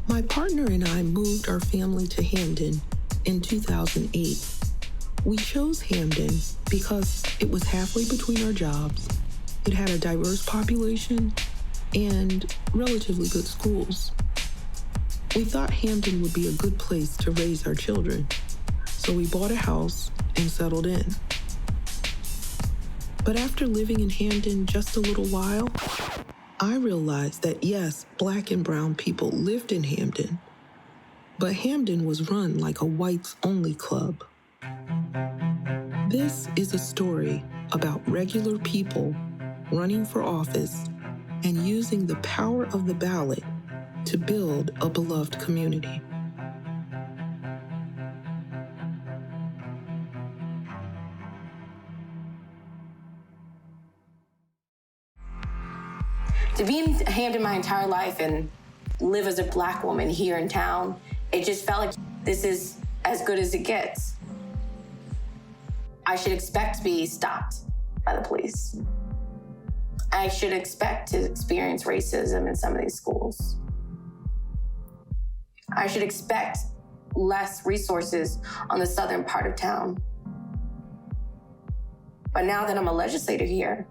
My partner and I moved our family to Hamden in 2008. We chose Hamden because it was halfway between our jobs, it had a diverse population, and relatively good schools. We thought Hamden would be a good place to raise our children, so we bought a house and settled in. But after living in Hamden just a little while, I realized that yes, Black and brown people lived in Hamden, but Hamden was run like a whites-only club. This is a story about regular people running for office and using the power of the ballot to build a beloved community. To be in Hamden my entire life and live as a Black woman here in town, it just felt like this is as good as it gets. I should expect to be stopped by the police. I should expect to experience racism in some of these schools. I should expect less resources on the southern part of town. But now that I'm a legislator here,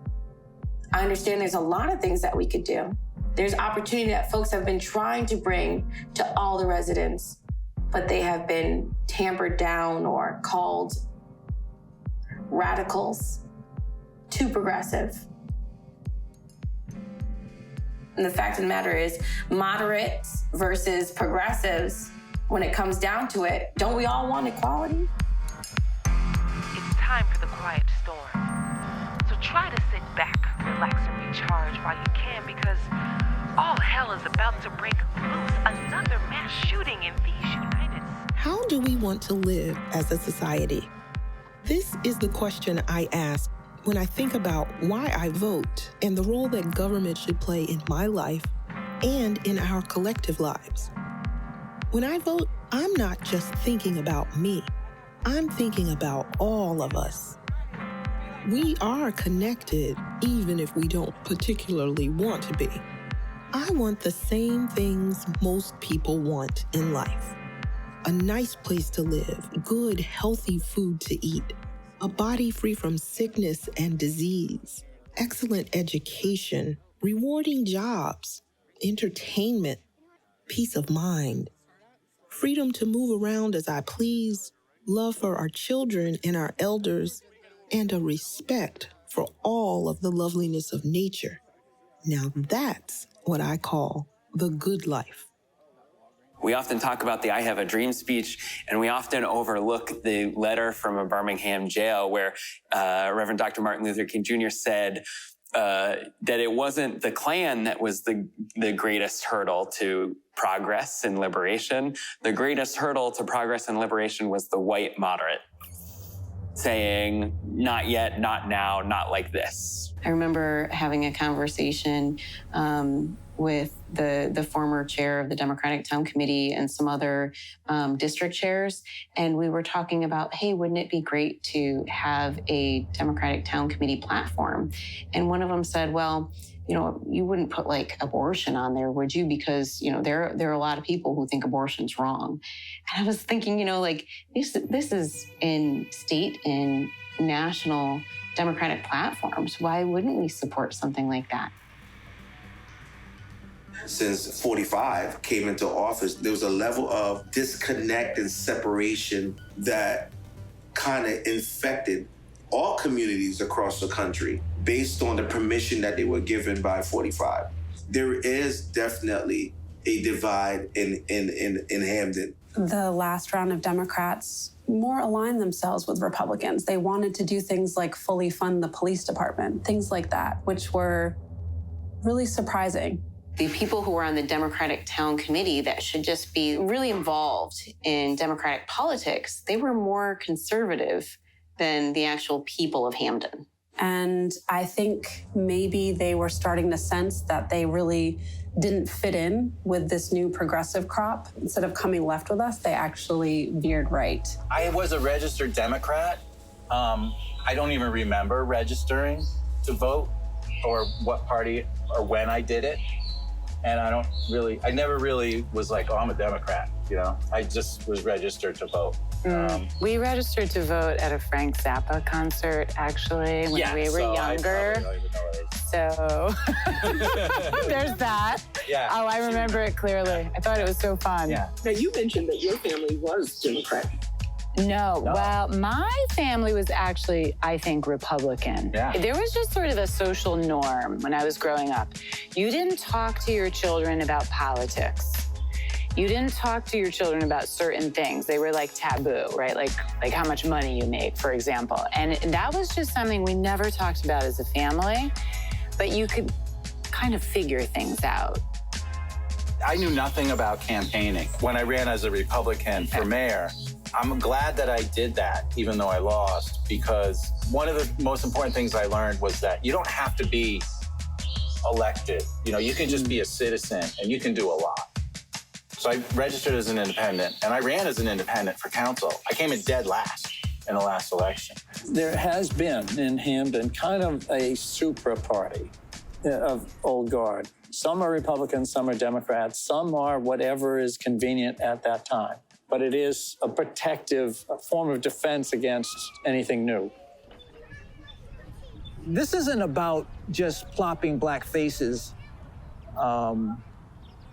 I understand there's a lot of things that we could do. There's opportunity that folks have been trying to bring to all the residents, but they have been tampered down or called radicals, too progressive. And the fact of the matter is, moderates versus progressives, when it comes down to it, don't we all want equality? It's time for the quiet storm. So try to sit back, relax, and recharge while you can, because all hell is about to break loose. Another mass shooting in these United States. How do we want to live as a society? This is the question I ask when I think about why I vote and the role that government should play in my life and in our collective lives. When I vote, I'm not just thinking about me. I'm thinking about all of us. We are connected, even if we don't particularly want to be. I want the same things most people want in life. A nice place to live, good, healthy food to eat, a body free from sickness and disease, excellent education, rewarding jobs, entertainment, peace of mind, freedom to move around as I please, love for our children and our elders, and a respect for all of the loveliness of nature. Now that's what I call the good life. We often talk about the I Have a Dream speech, and we often overlook the letter from a Birmingham jail where Reverend Dr. Martin Luther King Jr. said that it wasn't the Klan that was the greatest hurdle to progress and liberation. The greatest hurdle to progress and liberation was the white moderate, saying, not yet, not now, not like this. I remember having a conversation with the former chair of the Democratic Town Committee and some other district chairs. And we were talking about, hey, wouldn't it be great to have a Democratic Town Committee platform? And one of them said, well, you wouldn't put like abortion on there, would you? Because, there are a lot of people who think abortion's wrong. And I was thinking, this is in state and national Democratic platforms. Why wouldn't we support something like that? Since 45 came into office, there was a level of disconnect and separation that kind of infected all communities across the country based on the permission that they were given by 45. There is definitely a divide in Hamden. The last round of Democrats more aligned themselves with Republicans. They wanted to do things like fully fund the police department, things like that, which were really surprising. The people who were on the Democratic Town Committee that should just be really involved in Democratic politics, they were more conservative than the actual people of Hamden. And I think maybe they were starting to sense that they really didn't fit in with this new progressive crop. Instead of coming left with us, they actually veered right. I was a registered Democrat. I don't even remember registering to vote or what party or when I did it. And I never really was like, oh, I'm a Democrat, you know? I just was registered to vote. We registered to vote at a Frank Zappa concert, actually, when we were younger. I don't even know what it is. So there's that. Yeah. Oh, I remember it clearly. I thought it was so fun. Yeah. Now, you mentioned that your family was Democrat. No. Well, my family was actually, I think, Republican. Yeah. There was just sort of a social norm when I was growing up. You didn't talk to your children about politics. You didn't talk to your children about certain things. They were like taboo, right? Like how much money you make, for example. And that was just something we never talked about as a family, but you could kind of figure things out. I knew nothing about campaigning. When I ran as a Republican for mayor, I'm glad that I did that, even though I lost, because one of the most important things I learned was that you don't have to be elected. You know, you can just be a citizen and you can do a lot. So I registered as an independent and I ran as an independent for council. I came in dead last in the last election. There has been in Hamden kind of a supra party of old guard. Some are Republicans, some are Democrats, some are whatever is convenient at that time. But it is a protective form of defense against anything new. This isn't about just plopping black faces on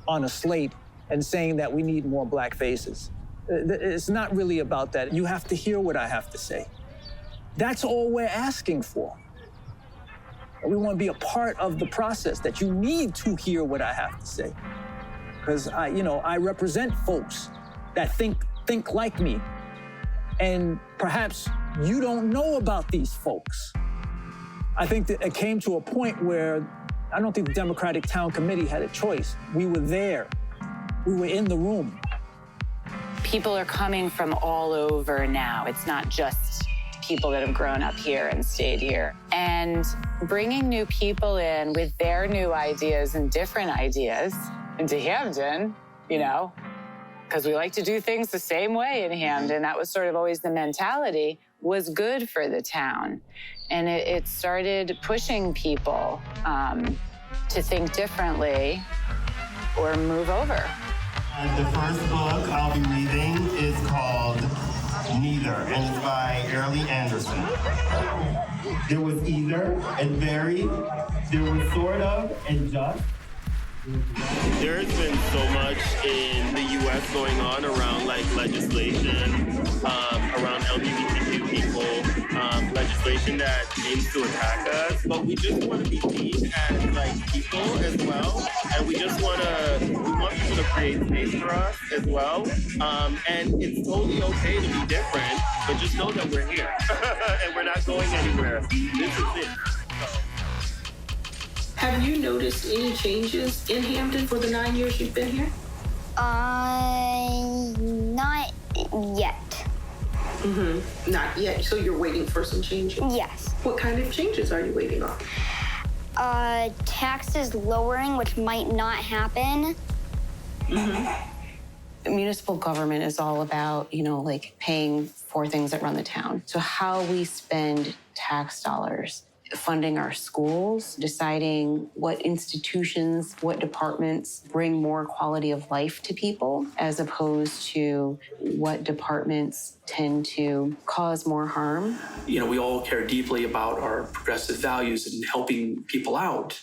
a slate and saying that we need more black faces. It's not really about that. You have to hear what I have to say. That's all we're asking for. We want to be a part of the process, that you need to hear what I have to say. Because I represent folks that think like me. And perhaps you don't know about these folks. I think that it came to a point where I don't think the Democratic Town Committee had a choice. We were there. We were in the room. People are coming from all over now. It's not just people that have grown up here and stayed here. And bringing new people in with their new ideas and different ideas into Hamden, because we like to do things the same way in Hamden. That was sort of always the mentality, was good for the town. And it started pushing people to think differently or move over. The first book I'll be reading is called Neither, and it's by Early Anderson. There was either and very, there was sort of and just. There's been so much in the U.S. going on around legislation, around LGBTQ people, legislation that aims to attack us. But we just want to be seen as people as well, and we want people to create space for us as well. And it's totally okay to be different, but just know that we're here and we're not going anywhere. This is it. Have you noticed any changes in Hamden for the 9 years you've been here? Not yet. Mm-hmm. Not yet. So you're waiting for some changes? Yes. What kind of changes are you waiting on? Taxes lowering, which might not happen. Mm-hmm. Municipal government is all about, paying for things that run the town. So how we spend tax dollars, funding our schools, deciding what institutions, what departments bring more quality of life to people, as opposed to what departments tend to cause more harm. We all care deeply about our progressive values and helping people out.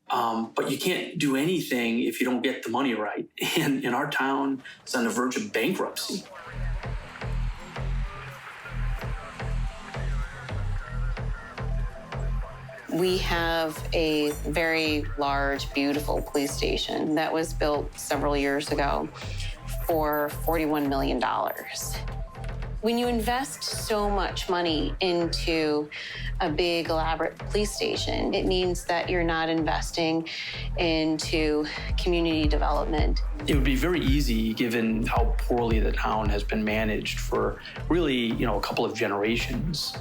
But you can't do anything if you don't get the money right. And in our town, it's on the verge of bankruptcy. We have a very large, beautiful police station that was built several years ago for $41 million. When you invest so much money into a big, elaborate police station, it means that you're not investing into community development. It would be very easy, given how poorly the town has been managed for really, a couple of generations,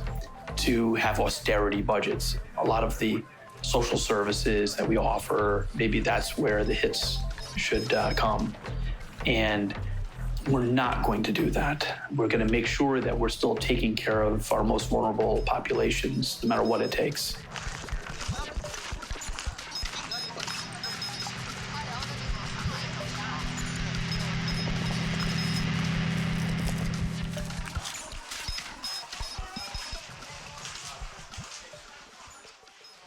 to have austerity budgets. A lot of the social services that we offer, maybe that's where the hits should come. And we're not going to do that. We're going to make sure that we're still taking care of our most vulnerable populations, no matter what it takes.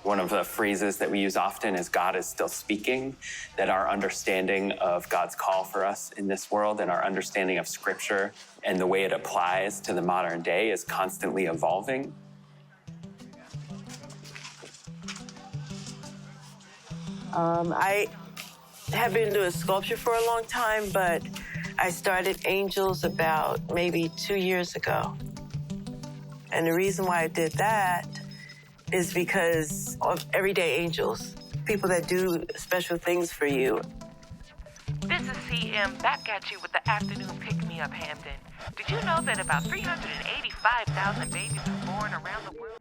One of the phrases that we use often is God is still speaking, that our understanding of God's call for us in this world and our understanding of Scripture and the way it applies to the modern day is constantly evolving. I have been doing sculpture for a long time, but I started Angels about maybe 2 years ago. And the reason why I did that is because of everyday angels, people that do special things for you. This is CM back at you with the afternoon pick-me-up, Hamden. Did you know that about 385,000 babies are born around the world?